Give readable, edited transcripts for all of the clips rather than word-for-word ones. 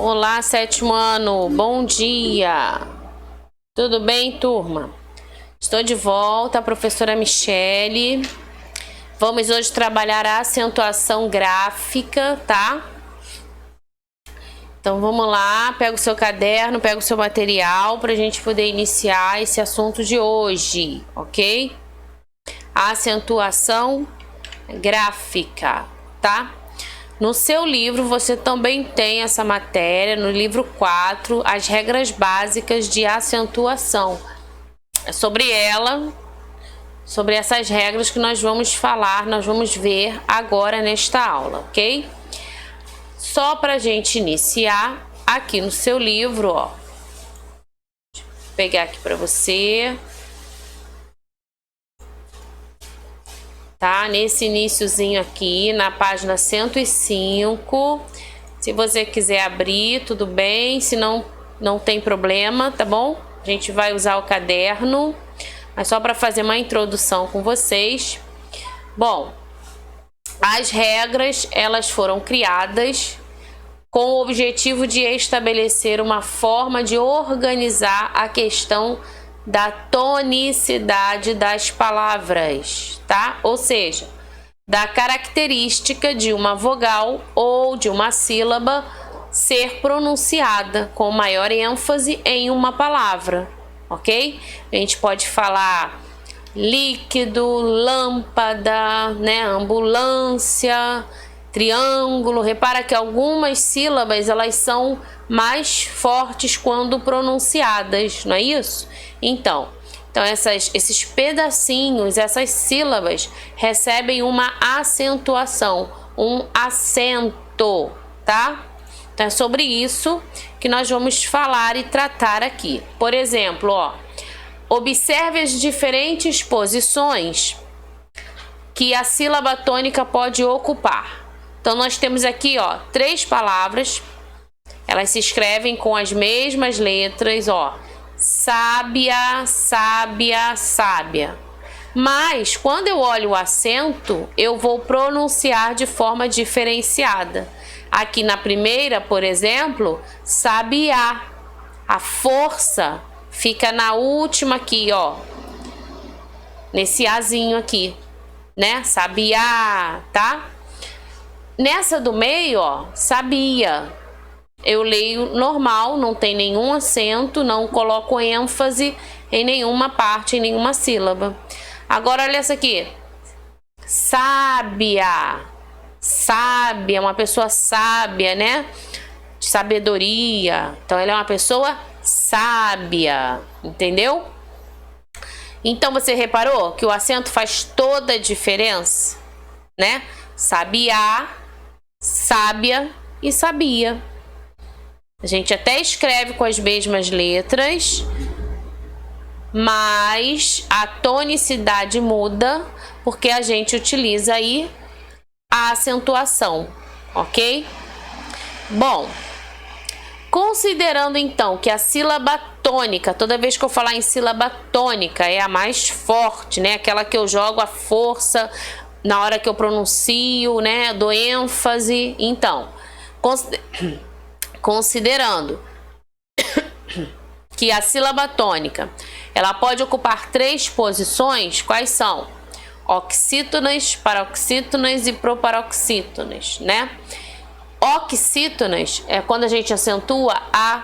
Olá, sétimo ano, bom dia! Tudo bem, turma? Estou de volta, a professora Michele. Vamos hoje trabalhar a acentuação gráfica, tá? Então vamos lá, pega o seu caderno, pega o seu material para a gente poder iniciar esse assunto de hoje, ok? A acentuação gráfica, tá? No seu livro você também tem essa matéria, no livro 4, as regras básicas de acentuação. É sobre ela, sobre essas regras que nós vamos falar, nós vamos ver agora nesta aula, ok? Só para a gente iniciar, aqui no seu livro, ó. Deixa eu pegar aqui para você. Tá? Nesse iniciozinho aqui, na página 105. Se você quiser abrir, tudo bem. Se não, não tem problema, tá bom? A gente vai usar o caderno. Mas só para fazer uma introdução com vocês. Bom, as regras, elas foram criadas com o objetivo de estabelecer uma forma de organizar a questão da tonicidade das palavras, tá? Ou seja, da característica de uma vogal ou de uma sílaba ser pronunciada com maior ênfase em uma palavra, ok? A gente pode falar líquido, lâmpada, né? Ambulância, triângulo. Repara que algumas sílabas elas são mais fortes quando pronunciadas, não é isso? Então esses pedacinhos, essas sílabas recebem uma acentuação, um acento, tá? Então é sobre isso que nós vamos falar e tratar aqui. Por exemplo, ó, observe as diferentes posições que a sílaba tônica pode ocupar. Então nós temos aqui, ó, 3 palavras. Elas se escrevem com as mesmas letras, ó. Sábia, sábia, sábia. Mas quando eu olho o acento, eu vou pronunciar de forma diferenciada. Aqui na primeira, por exemplo, sabiá. A força fica na última aqui, ó. Nesse azinho aqui, né? Sabiá, tá? Nessa do meio, ó, sabia. Eu leio normal, não tem nenhum acento, não coloco ênfase em nenhuma parte, em nenhuma sílaba. Agora olha essa aqui. Sábia. Sábia, uma pessoa sábia, né? De sabedoria. Então ela é uma pessoa sábia, entendeu? Então você reparou que o acento faz toda a diferença, né? Sabiá, sábia e sabia. A gente até escreve com as mesmas letras, mas a tonicidade muda porque a gente utiliza aí a acentuação, ok? Bom, considerando então que a sílaba tônica, toda vez que eu falar em sílaba tônica, é a mais forte, né? Aquela que eu jogo a força na hora que eu pronuncio, né? Dou ênfase. Então, considerando que a sílaba tônica ela pode ocupar 3 posições, quais são? Oxítonas, paroxítonas e proparoxítonas, né? Oxítonas é quando a gente acentua a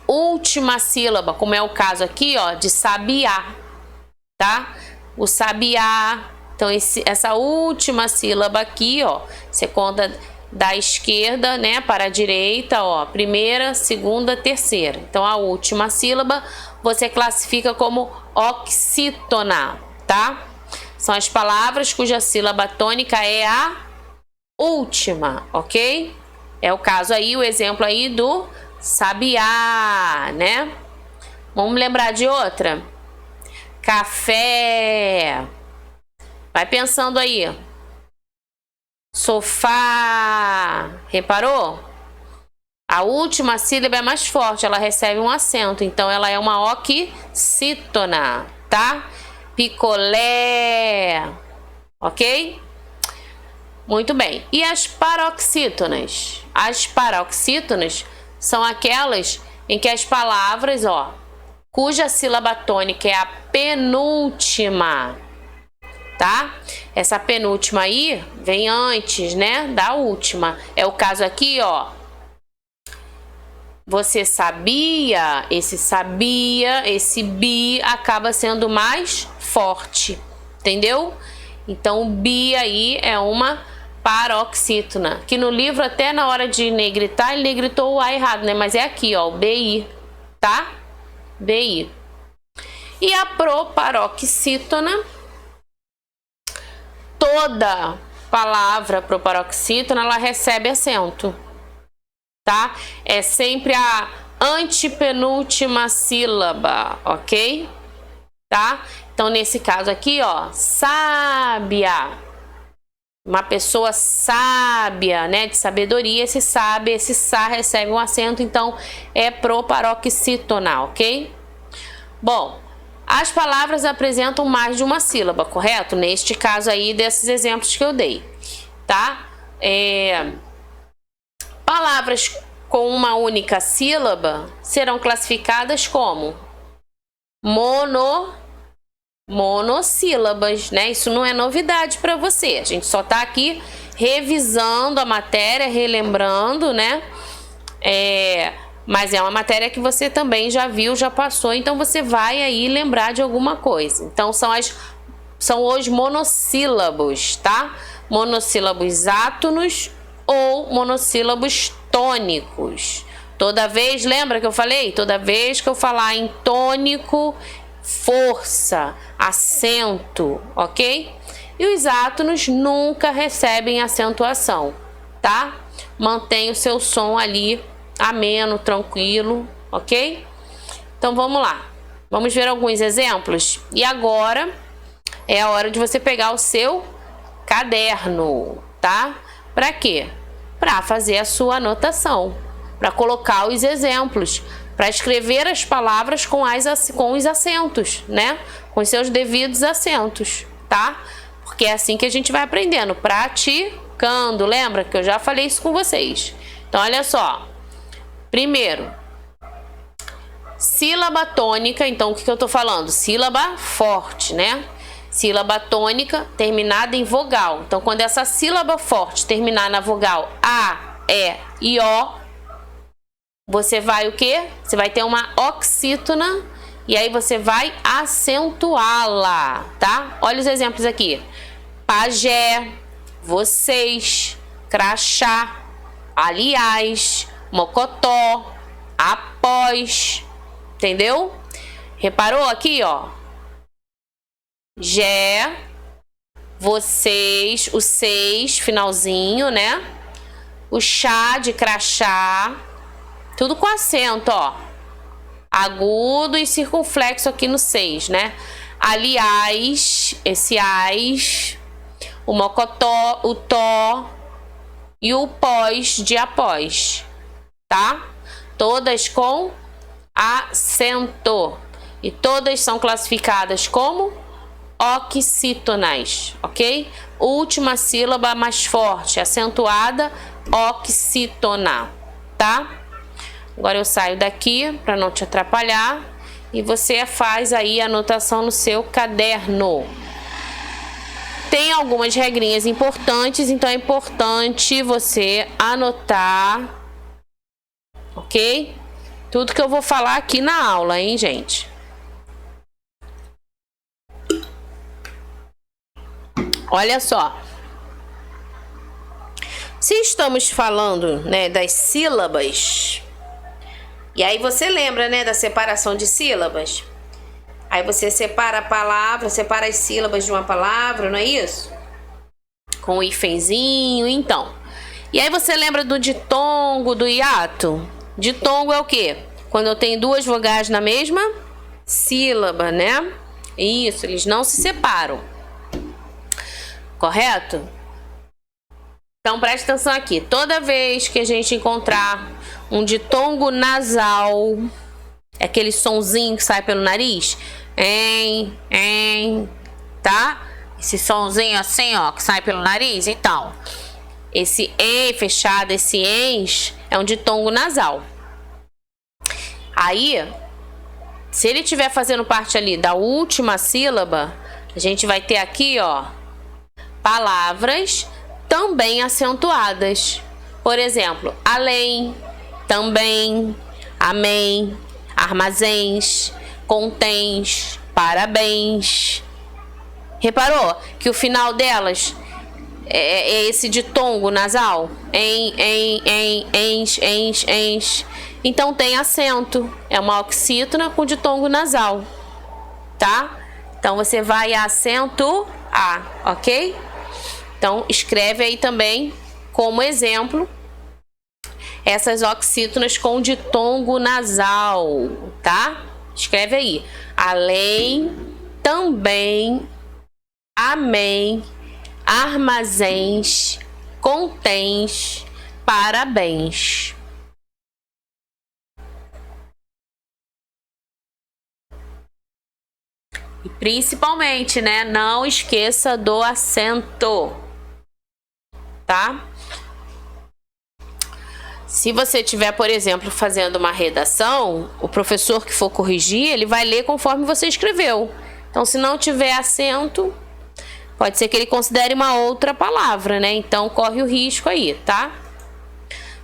última sílaba, como é o caso aqui, ó, de sabiá, tá? O sabiá, então essa última sílaba aqui, ó, você conta da esquerda, né, para a direita, ó, primeira, segunda, terceira. Então a última sílaba você classifica como oxítona, tá? São as palavras cuja sílaba tônica é a última, ok? É o caso aí, o exemplo aí do sabiá, né? Vamos lembrar de outra? Café. Vai pensando aí. Sofá. Reparou? A última sílaba é mais forte, ela recebe um acento, então ela é uma oxítona, tá? Picolé. Ok? Muito bem. E as paroxítonas? As paroxítonas são aquelas em que as palavras, ó, cuja sílaba tônica é a penúltima, tá? Essa penúltima aí vem antes, né, da última. É o caso aqui, ó. Você sabia, esse bi acaba sendo mais forte, entendeu? Então, o bi aí é uma paroxítona, que no livro até na hora de negritar, ele negritou o A errado, né? Mas é aqui, ó, o BI, tá? BI. E a proparoxítona, toda palavra proparoxítona, ela recebe acento, tá? É sempre a antepenúltima sílaba, ok? Tá? Então, nesse caso aqui, ó, sábia. Uma pessoa sábia, né, de sabedoria, esse sabe, esse sa recebe um acento, então é proparoxítona, ok? Bom, as palavras apresentam mais de uma sílaba, correto? Neste caso aí, desses exemplos que eu dei, tá? Palavras com uma única sílaba serão classificadas como monossílabas, né? Isso não é novidade para você. A gente só tá aqui revisando a matéria, relembrando, né? Mas é uma matéria que você também já viu, já passou, então você vai aí lembrar de alguma coisa. Então são os monossílabos, tá? Monossílabos átonos ou monossílabos tônicos. Toda vez, lembra que eu falei? Toda vez que eu falar em tônico, força, acento, ok? E os átonos nunca recebem acentuação, tá? Mantém o seu som ali ameno, tranquilo, ok? Então vamos lá. Vamos ver alguns exemplos. E agora é a hora de você pegar o seu caderno, tá? Para quê? Para fazer a sua anotação, para colocar os exemplos, para escrever as palavras com os acentos, né? Com os seus devidos acentos, tá? Porque é assim que a gente vai aprendendo, praticando. Lembra que eu já falei isso com vocês? Então, olha só. Primeiro, sílaba tônica. Então, o que eu tô falando? Sílaba forte, né? Sílaba tônica terminada em vogal. Então, quando essa sílaba forte terminar na vogal A, E e O, você vai o quê? Você vai ter uma oxítona e aí você vai acentuá-la, tá? Olha os exemplos aqui. Pajé, vocês, crachá, aliás, mocotó, após, entendeu? Reparou aqui, ó? Jé, vocês, o seis, finalzinho, né? O chá de crachá, tudo com acento, ó. Agudo e circunflexo aqui no 6, né? Aliás, esse as, o mocotó, o tó e o pós de após, tá? Todas com acento. E todas são classificadas como oxítonas, ok? Última sílaba mais forte, acentuada, oxítona, tá? Agora eu saio daqui para não te atrapalhar e você faz aí a anotação no seu caderno. Tem algumas regrinhas importantes, então é importante você anotar, ok? Tudo que eu vou falar aqui na aula, hein, gente? Olha só. Se estamos falando, né, das sílabas, e aí você lembra, né, da separação de sílabas? Aí você separa a palavra, separa as sílabas de uma palavra, não é isso? Com o hífenzinho, então. E aí você lembra do ditongo, do hiato? Ditongo é o quê? Quando eu tenho duas vogais na mesma sílaba, né? Isso, eles não se separam. Correto? Então preste atenção aqui. Toda vez que a gente encontrar um ditongo nasal, é aquele sonzinho que sai pelo nariz, tá? Esse sonzinho assim, ó, que sai pelo nariz. Então, esse E fechado, esse ENS, é um ditongo nasal. Aí, se ele estiver fazendo parte ali da última sílaba, a gente vai ter aqui, ó, palavras também acentuadas. Por exemplo, além, também, amém, armazéns, contens, parabéns. Reparou que o final delas é esse ditongo nasal? Ens. Então tem acento. É uma oxítona com ditongo nasal. Tá? Então você vai acentuar, ok? Então escreve aí também como exemplo essas oxítonas com ditongo nasal, tá? Escreve aí. Além, também, amém, armazéns, contens, parabéns. E principalmente, né, não esqueça do acento, tá? Se você tiver, por exemplo, fazendo uma redação, o professor que for corrigir, ele vai ler conforme você escreveu. Então, se não tiver acento, pode ser que ele considere uma outra palavra, né? Então, corre o risco aí, tá?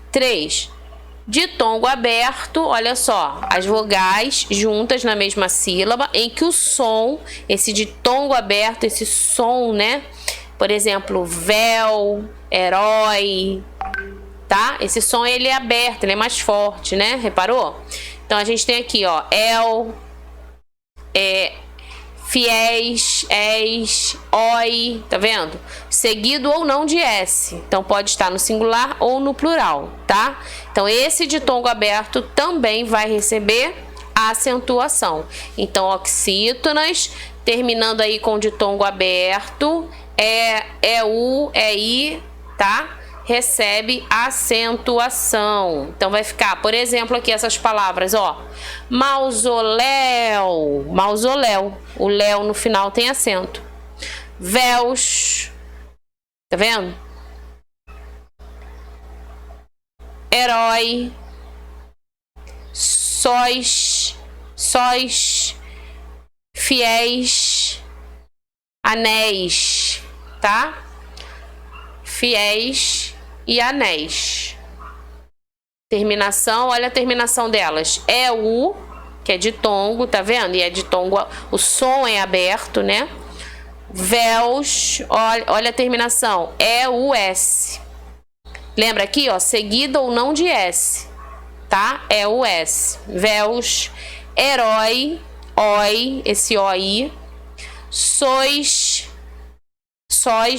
3. Ditongo aberto, olha só, as vogais juntas na mesma sílaba, em que o som, esse ditongo aberto, esse som, né? Por exemplo, véu, herói, tá? Esse som, ele é aberto, ele é mais forte, né? Reparou? Então, a gente tem aqui, ó, fiéis, és, oi, tá vendo? Seguido ou não de S. Então, pode estar no singular ou no plural, tá? Então, esse ditongo aberto também vai receber a acentuação. Então, oxítonas, terminando aí com ditongo aberto, é u, é i, tá? Recebe acentuação. Então vai ficar, por exemplo, aqui essas palavras, ó. Mausoléu, mausoléu. O léu no final tem acento. Véus, tá vendo? Herói, sóis, fiéis, anéis, tá? Fiéis e anéis. Terminação, olha a terminação delas. É u, que é ditongo, tá vendo? E é ditongo, o som é aberto, né? Véus, olha a terminação. É u, s. Lembra aqui, ó, seguido ou não de s, tá? É u, s. Véus, herói, oi, esse oi. Sóis,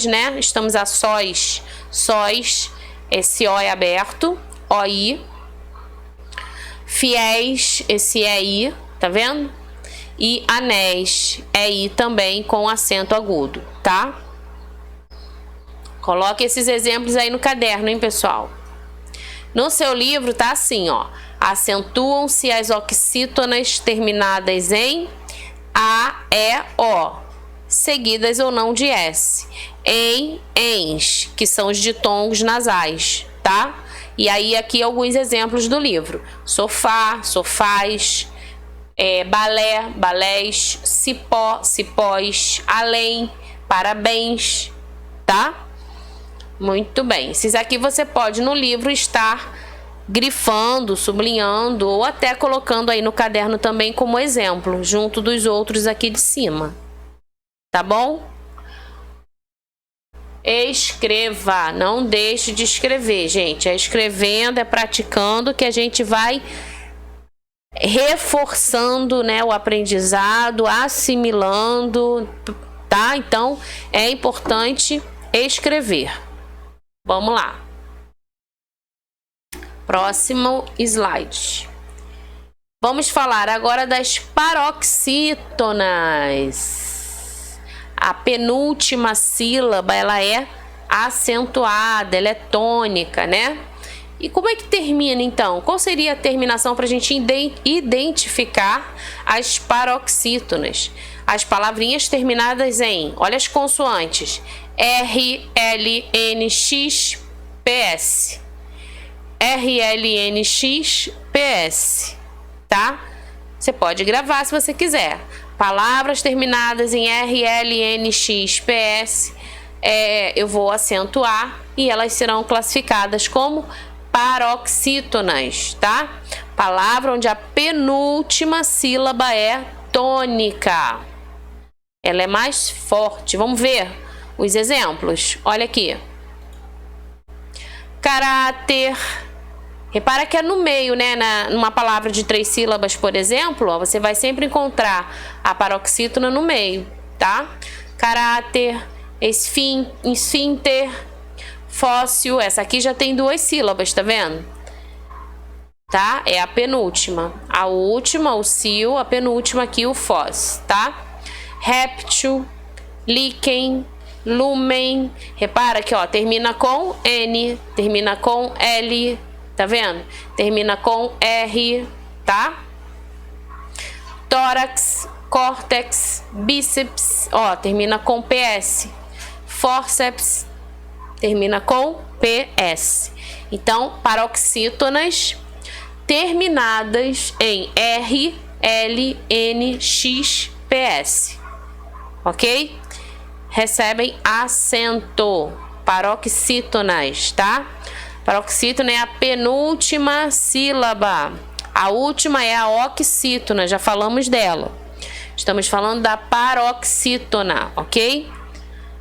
né? Estamos a sóis, esse o é aberto, oi. Fiéis, esse é i, tá vendo? E anéis, é i também com acento agudo, tá? Coloque esses exemplos aí no caderno, hein, pessoal? No seu livro tá assim, ó. Acentuam-se as oxítonas terminadas em a, e, o, seguidas ou não de s. Em, ens, que são os ditongos nasais, tá? E aí aqui alguns exemplos do livro. Sofá, sofás, balé, balés, cipó, cipós, além, parabéns, tá? Muito bem. Esses aqui você pode no livro estar grifando, sublinhando ou até colocando aí no caderno também como exemplo, junto dos outros aqui de cima. Tá bom? Escreva, não deixe de escrever, gente. É escrevendo, é praticando que a gente vai reforçando, né, o aprendizado, assimilando, tá? Então, é importante escrever. Vamos lá. Próximo slide. Vamos falar agora das paroxítonas. A penúltima sílaba, ela é acentuada, ela é tônica, né? E como é que termina, então? Qual seria a terminação para a gente identificar as paroxítonas? as palavrinhas terminadas em, olha as consoantes, R, L, N, X, P, S. R, L, N, X, P, S, tá? Você pode gravar se você quiser. Palavras terminadas em R, L, N, X, P, S, eu vou acentuar e elas serão classificadas como paroxítonas, tá? Palavra onde a penúltima sílaba é tônica. Ela é mais forte. Vamos ver os exemplos. Olha aqui. Caráter. Repara que é no meio, né? Numa palavra de 3 sílabas, por exemplo, ó, você vai sempre encontrar a paroxítona no meio, tá? Caráter, esfíncter, fóssil. Essa aqui já tem 2 sílabas, tá vendo? Tá? É a penúltima. A última, o sil, a penúltima aqui, o fós, tá? Réptil, líquen, lumen. Repara que, ó, termina com N, termina com L, tá vendo? Termina com R, tá? Tórax, córtex, bíceps, ó, termina com PS. Fórceps, termina com PS. Então, paroxítonas terminadas em R, L, N, X, PS. Ok? Recebem acento. Paroxítonas, tá? Paroxítona é a penúltima sílaba. A última é a oxítona, já falamos dela. Estamos falando da paroxítona, ok?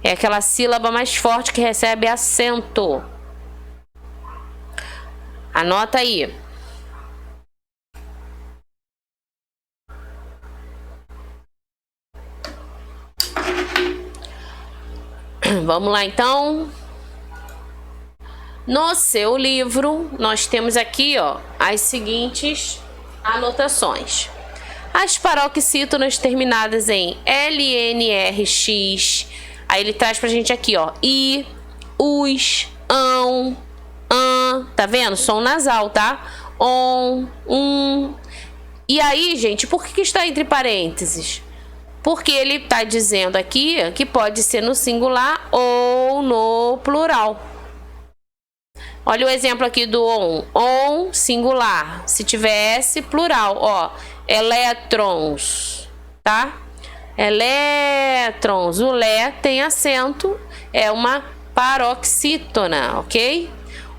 É aquela sílaba mais forte que recebe acento. Anota aí. Vamos lá, então. No seu livro, nós temos aqui, ó, as seguintes anotações. As paroxítonas terminadas em LNRX, aí ele traz pra gente aqui, ó, I, US, ão, an, tá vendo? Som nasal, tá? On, E aí, gente, por que está entre parênteses? Porque ele tá dizendo aqui que pode ser no singular ou no plural. Olha o exemplo aqui do on. On, singular. Se tivesse plural, ó. Elétrons, tá? Elétrons. O lé tem acento. É uma paroxítona, ok?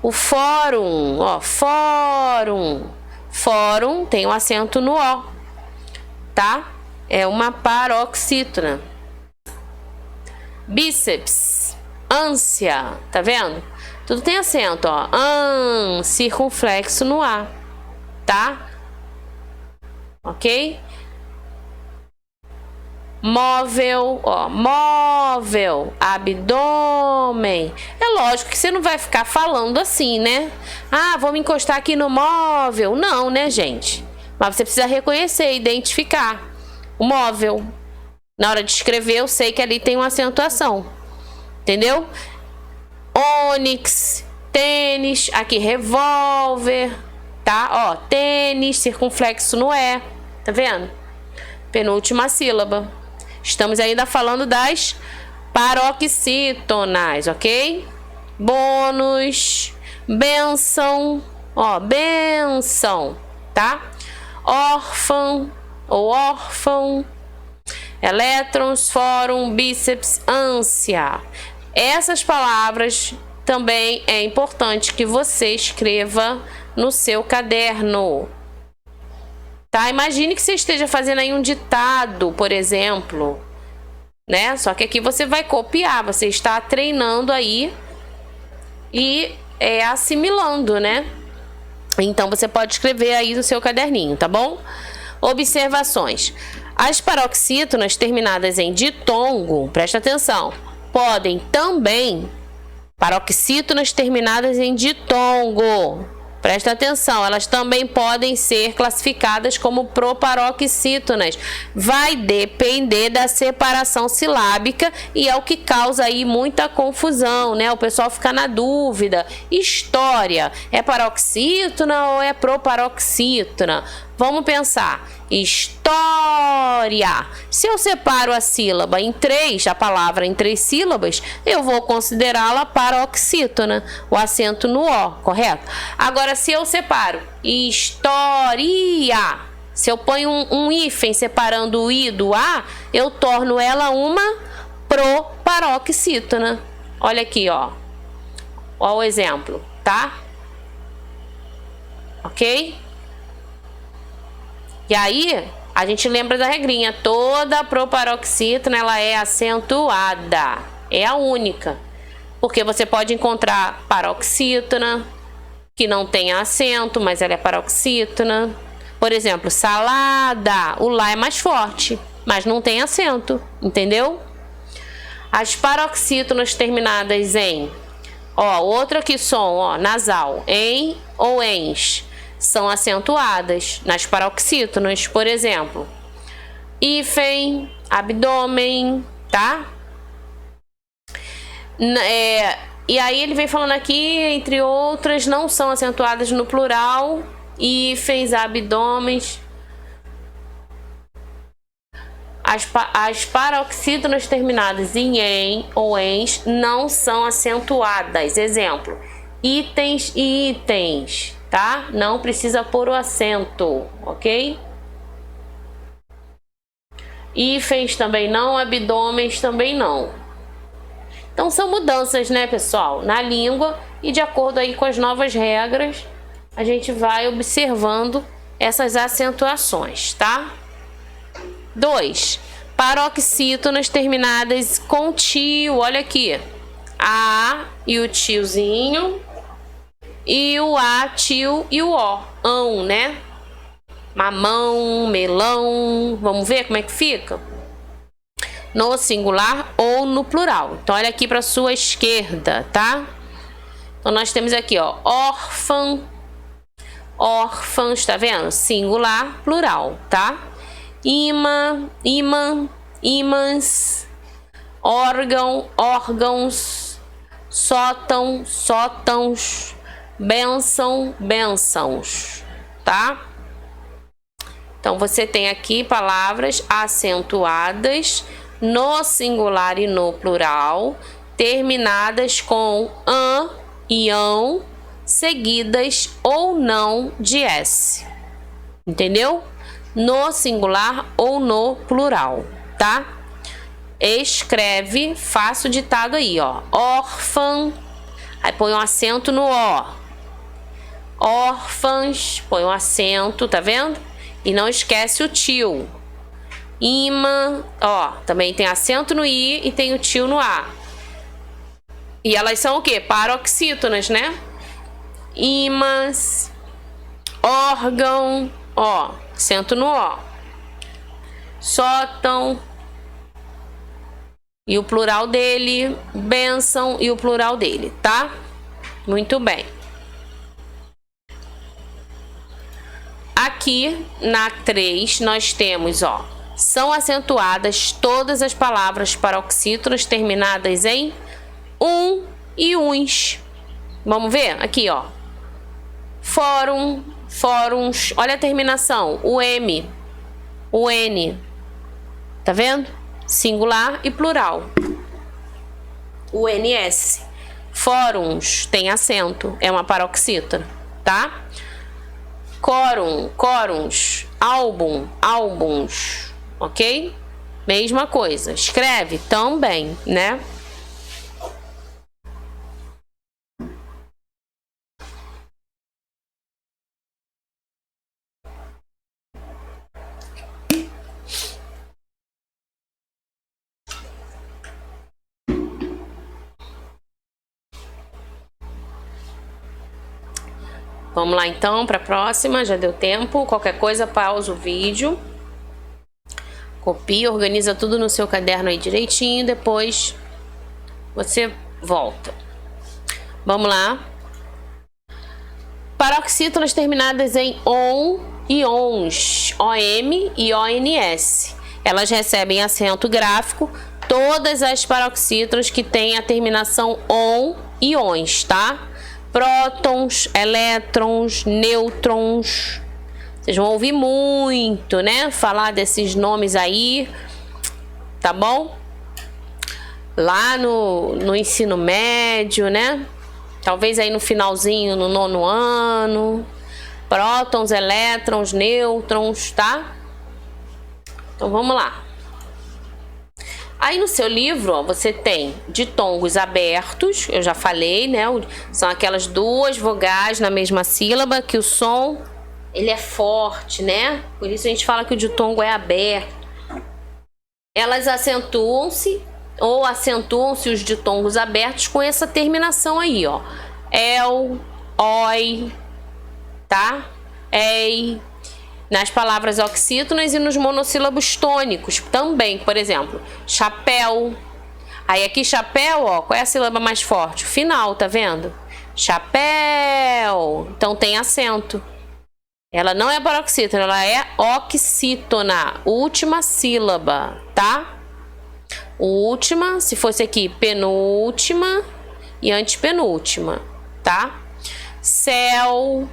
O fórum, ó. Fórum. Fórum tem um acento no O, tá? É uma paroxítona. Bíceps. Ânsia. Tá vendo? Tudo tem acento, ó. Circunflexo no A, tá? Ok? Móvel, ó. Móvel. Abdômen. É lógico que você não vai ficar falando assim, né? Ah, vou me encostar aqui no móvel. Não, né, gente? Mas você precisa reconhecer, identificar o móvel. Na hora de escrever, eu sei que ali tem uma acentuação. Entendeu? Ônix, tênis, aqui revólver, tá? Ó, tênis, circunflexo no E, tá vendo? Penúltima sílaba. Estamos ainda falando das paroxítonas, ok? Bônus, bênção, ó, bênção, tá? Órfão ou órfão, elétrons, fórum, bíceps, ânsia. Essas palavras também é importante que você escreva no seu caderno, tá? Imagine que você esteja fazendo aí um ditado, por exemplo, né? Só que aqui você vai copiar, você está treinando aí e assimilando, né? Então você pode escrever aí no seu caderninho, tá bom? Observações. As paroxítonas terminadas em ditongo, presta atenção, podem também, paroxítonas terminadas em ditongo, presta atenção, elas também podem ser classificadas como proparoxítonas. Vai depender da separação silábica e é o que causa aí muita confusão, né? O pessoal fica na dúvida. História, é paroxítona ou é proparoxítona? Vamos pensar. História. Se eu separo a sílaba em 3, a palavra em 3 sílabas, eu vou considerá-la paroxítona, o acento no O, correto? Agora, se eu separo história, se eu ponho um hífen separando o I do A, eu torno ela uma proparoxítona. Olha aqui, ó. Ó o exemplo, tá? Ok? E aí, a gente lembra da regrinha. Toda proparoxítona, ela é acentuada. É a única. Porque você pode encontrar paroxítona, que não tem acento, mas ela é paroxítona. Por exemplo, salada. O lá é mais forte, mas não tem acento. Entendeu? As paroxítonas terminadas em... Ó, outra aqui som, ó, nasal. Em ou ens. São acentuadas nas paroxítonas, por exemplo, hífen, abdômen, tá? E aí ele vem falando aqui, entre outras, não são acentuadas no plural, hífens, abdômenes. As paroxítonas terminadas em ou ens não são acentuadas. Exemplo, itens e itens. Tá? Não precisa pôr o acento, ok? Hífens também não, abdômenes também não. Então são mudanças, né, pessoal? Na língua, e de acordo aí com as novas regras, a gente vai observando essas acentuações, tá? 2. Paroxítonas terminadas com tio, olha aqui. A e o tiozinho. E o A, tio e o O, ão, né? Mamão, melão. Vamos ver como é que fica? No singular ou no plural. Então, olha aqui para sua esquerda, tá? Então, nós temos aqui, ó, órfã, órfãos, tá vendo? Singular, plural, tá? Imã, imã, ímãs, órgão, órgãos, sótão, sótãos, bênção, bênçãos, tá? Então, você tem aqui palavras acentuadas no singular e no plural, terminadas com an e ão, seguidas ou não de S. Entendeu? No singular ou no plural, tá? Escreve, faça o ditado aí, ó. Órfã, aí põe um acento no O. Órfãs, põe um acento, tá vendo? E não esquece o tio. Imã, ó, também tem acento no I e tem o tio no A. E elas são o quê? Paroxítonas, né? Imãs, órgão, ó, acento no O. Sótão, e o plural dele, bênção e o plural dele, tá? Muito bem. Aqui na 3 nós temos, ó, são acentuadas todas as palavras paroxítonas terminadas em e uns. Vamos ver aqui, ó. Fórum, fóruns, olha a terminação, o M, o N, tá vendo? Singular e plural. O NS. Fóruns tem acento, é uma paroxítona, tá? Quórum, quóruns, álbum, álbuns, ok? Mesma coisa, escreve também, né? Vamos lá então para a próxima, já deu tempo. Qualquer coisa, pausa o vídeo. Copia, organiza tudo no seu caderno aí direitinho, depois você volta. Vamos lá. Paroxítonas terminadas em on e ons, OM e ONS. Elas recebem acento gráfico, todas as paroxítonas que têm a terminação on e ons, tá? Prótons, elétrons, nêutrons, Vocês vão ouvir muito, né? Falar desses nomes aí, tá bom? Lá no ensino médio, né? Talvez aí no finalzinho, no 9º ano. Prótons, elétrons, nêutrons, tá? Então vamos lá. Aí no seu livro, ó, você tem ditongos abertos, eu já falei, né? São aquelas duas vogais na mesma sílaba que o som, ele é forte, né? Por isso a gente fala que o ditongo é aberto. Elas acentuam-se ou acentuam-se os ditongos abertos com essa terminação aí, ó. El, oi, tá? Ei. Nas palavras oxítonas e nos monossílabos tônicos também, por exemplo, chapéu. Aí aqui chapéu, ó, qual é a sílaba mais forte? O final, tá vendo? Chapéu. Então tem acento. Ela não é paroxítona, ela é oxítona. Última sílaba, tá? Última, se fosse aqui, penúltima e antepenúltima, tá? Céu.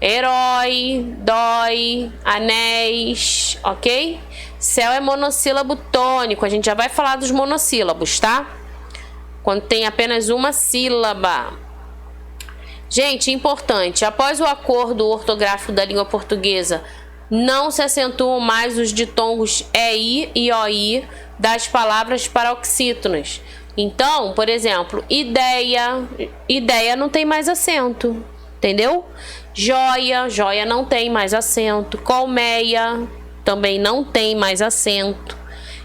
Herói, dói, anéis, ok? Céu é monossílabo tônico, a gente já vai falar dos monossílabos, tá? Quando tem apenas uma sílaba. Gente, importante, após o acordo ortográfico da língua portuguesa, não se acentuam mais os ditongos EI e OI das palavras paroxítonas. Então, por exemplo, ideia não tem mais acento, entendeu? Joia, joia não tem mais acento. Colmeia também não tem mais acento.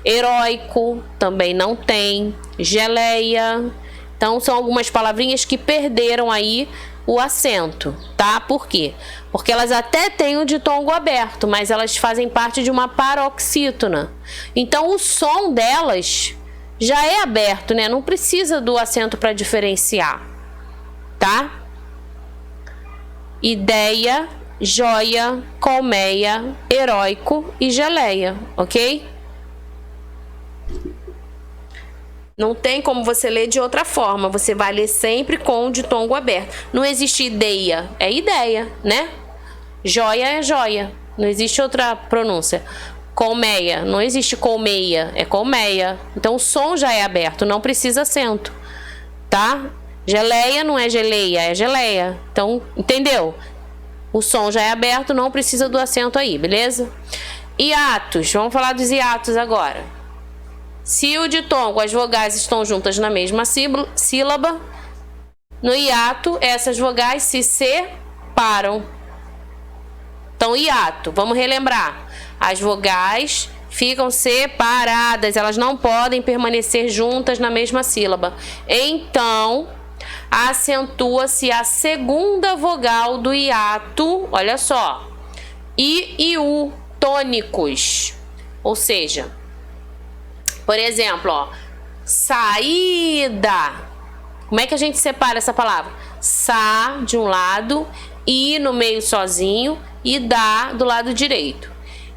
Heróico também não tem. Geleia. Então são algumas palavrinhas que perderam aí o acento, tá? Por quê? Porque elas até têm o ditongo aberto, mas elas fazem parte de uma paroxítona. Então o som delas já é aberto, né? Não precisa do acento para diferenciar, tá? Ideia, joia, colmeia, heróico e geleia, ok? Não tem como você ler de outra forma, você vai ler sempre com o ditongo aberto. Não existe ideia, é ideia, né? Joia é joia, não existe outra pronúncia. Colmeia, não existe colmeia, é colmeia. Então o som já é aberto, não precisa acento, tá? Geleia não é geleia, é geleia. Então, entendeu? O som já é aberto, não precisa do acento aí, beleza? Hiatos, vamos falar dos hiatos agora. Se o ditongo, as vogais estão juntas na mesma sílaba, no hiato, essas vogais se separam. Então, hiato, vamos relembrar. As vogais ficam separadas, elas não podem permanecer juntas na mesma sílaba. Então, acentua-se a segunda vogal do hiato, olha só, I e U tônicos. Ou seja, por exemplo, ó, saída. Como é que a gente separa essa palavra? Sa de um lado, I no meio sozinho e da do lado direito.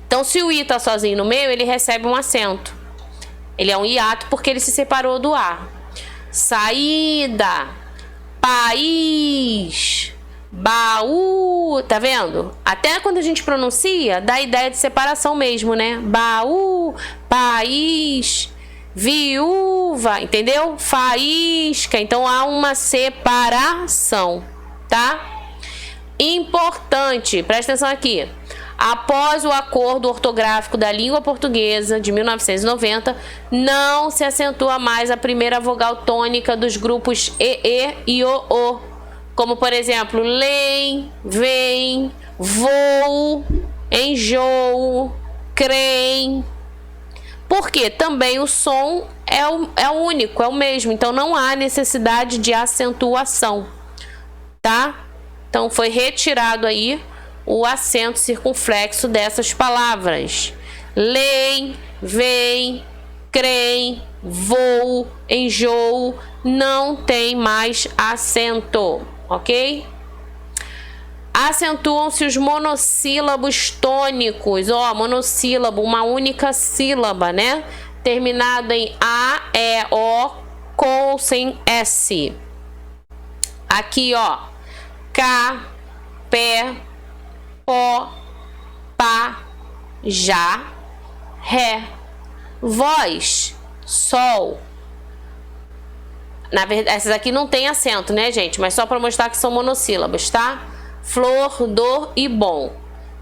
Então, se o I tá sozinho no meio, ele recebe um acento. Ele é um hiato porque ele se separou do A. Saída, país, baú, tá vendo? Até quando a gente pronuncia, dá a ideia de separação mesmo, né? Baú, país, viúva, entendeu? Faísca, então há uma separação, tá? Importante, presta atenção aqui. Após o acordo ortográfico da língua portuguesa de 1990, não se acentua mais a primeira vogal tônica dos grupos EE e OO, como por exemplo, lei, vem, voo, enjoo, crem. Porque também o som é o único, é o mesmo, então não há necessidade de acentuação, tá? Então foi retirado aí o acento circunflexo dessas palavras. Lei, vem, crem, voo, enjoo, não tem mais acento, ok? Acentuam-se os monossílabos tônicos, ó, monossílabo, uma única sílaba, né? Terminado em A, E, O, com ou sem S. Aqui, ó, K, pé, pó, pá, já, ré. Voz, sol. Na verdade, essas aqui não tem acento, né, gente? Mas só para mostrar que são monossílabos, tá? Flor, dor e bom,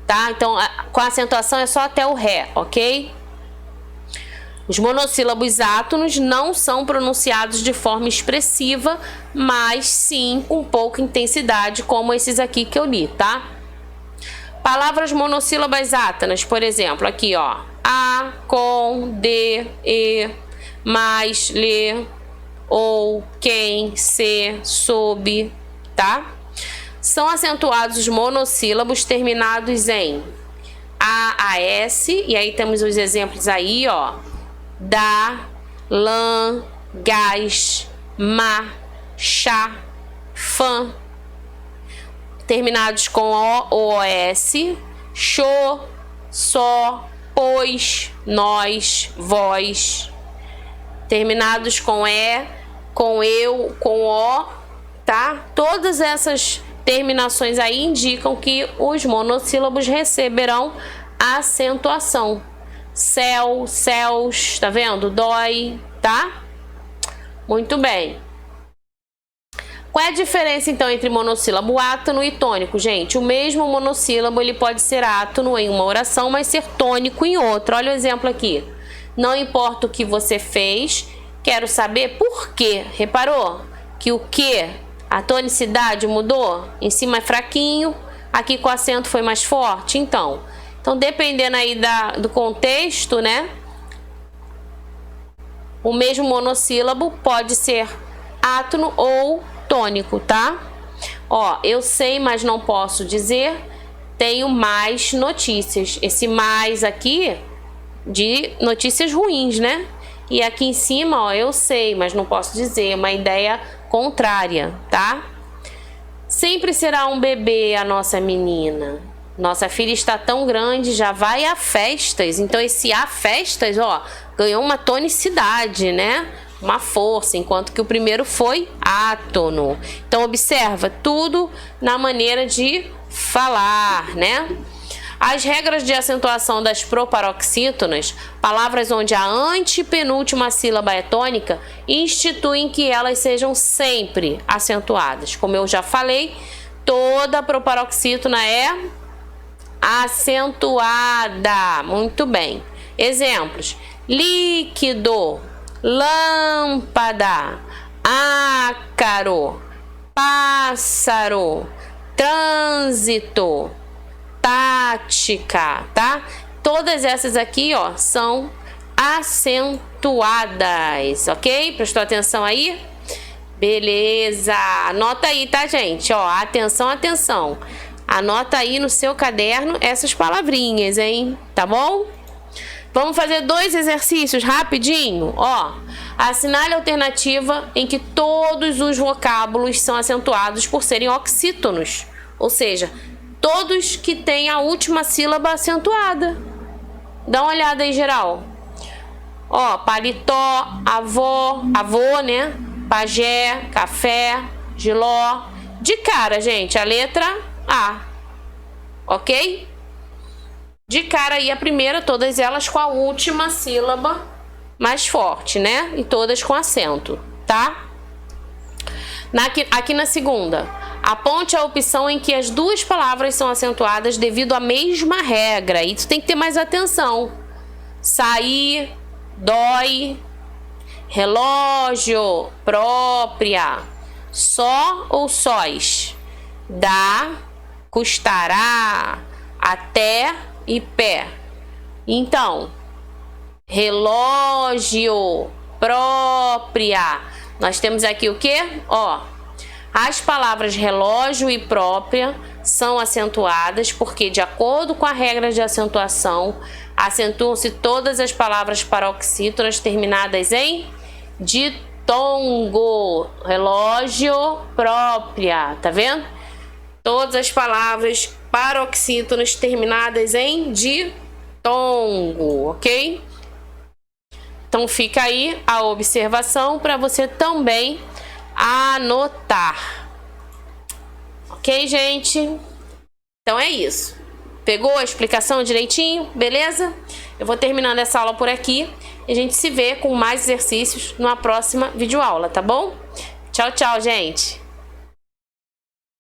tá? Então, com a acentuação é só até o ré, ok? Os monossílabos átonos não são pronunciados de forma expressiva, mas sim com pouca intensidade, como esses aqui que eu li, tá? Palavras monossílabas átonas, por exemplo, aqui, ó. A, com, de, e, mais, lhe, ou, quem, se, sob, tá? São acentuados os monossílabos terminados em a, s, e aí temos os exemplos aí, ó. Da, lã, gás, ma, chá, fã. Terminados com o, os, xô, só, pois, nós, vós. Terminados com com eu, com o, tá? Todas essas terminações aí indicam que os monossílabos receberão acentuação. Céu, céus, tá vendo? Dói, tá? Muito bem. Qual é a diferença, então, entre monossílabo átono e tônico, gente? O mesmo monossílabo, ele pode ser átono em uma oração, mas ser tônico em outra. Olha o exemplo aqui. Não importa o que você fez, quero saber por quê. Reparou que o que? A tonicidade mudou? Em cima é fraquinho, aqui com o acento foi mais forte? Então, dependendo aí do contexto, né? O mesmo monossílabo pode ser átono ou tônico, tá? Ó, eu sei, mas não posso dizer. Tenho mais notícias. Esse mais aqui de notícias ruins, né? E aqui em cima, ó, eu sei, mas não posso dizer. Uma ideia contrária, tá? Sempre será um bebê a nossa menina. Nossa filha está tão grande, já vai a festas. Então esse a festas, ó, ganhou uma tonicidade, né? Uma força, enquanto que o primeiro foi átono. Então observa tudo na maneira de falar, né? As regras de acentuação das proparoxítonas, palavras onde a antepenúltima sílaba é tônica, instituem que elas sejam sempre acentuadas. Como eu já falei, toda proparoxítona é acentuada. Muito bem. Exemplos: líquido, lâmpada, ácaro, pássaro, trânsito, tática, tá? Todas essas aqui, ó, são acentuadas, ok? Prestou atenção aí? Beleza. Anota aí, tá, gente? Ó, atenção, atenção. Anota aí no seu caderno essas palavrinhas, hein? Tá bom? Vamos fazer 2 exercícios rapidinho, ó. Assinale a alternativa em que todos os vocábulos são acentuados por serem oxítonos, ou seja, todos que têm a última sílaba acentuada. Dá uma olhada aí, geral. Ó, paletó, avô, né? Pajé, café, giló. De cara, gente, a letra A, ok? De cara aí a primeira, todas elas com a última sílaba mais forte, né? E todas com acento, tá? Aqui na segunda, aponte a opção em que as 2 palavras são acentuadas devido à mesma regra. Isso tem que ter mais atenção. Sair, dói, relógio, própria, só ou sóis, dá, custará, até e pé. Então, relógio, própria. Nós temos aqui o que? Ó, as palavras relógio e própria são acentuadas porque, de acordo com a regra de acentuação, acentuam-se todas as palavras paroxítonas terminadas em ditongo. Relógio, própria, tá vendo? Todas as palavras paroxítonas terminadas em ditongo, ok? Então fica aí a observação para você também anotar. Ok, gente? Então é isso. Pegou a explicação direitinho? Beleza? Eu vou terminando essa aula por aqui e a gente se vê com mais exercícios numa próxima videoaula, tá bom? Tchau, tchau, gente!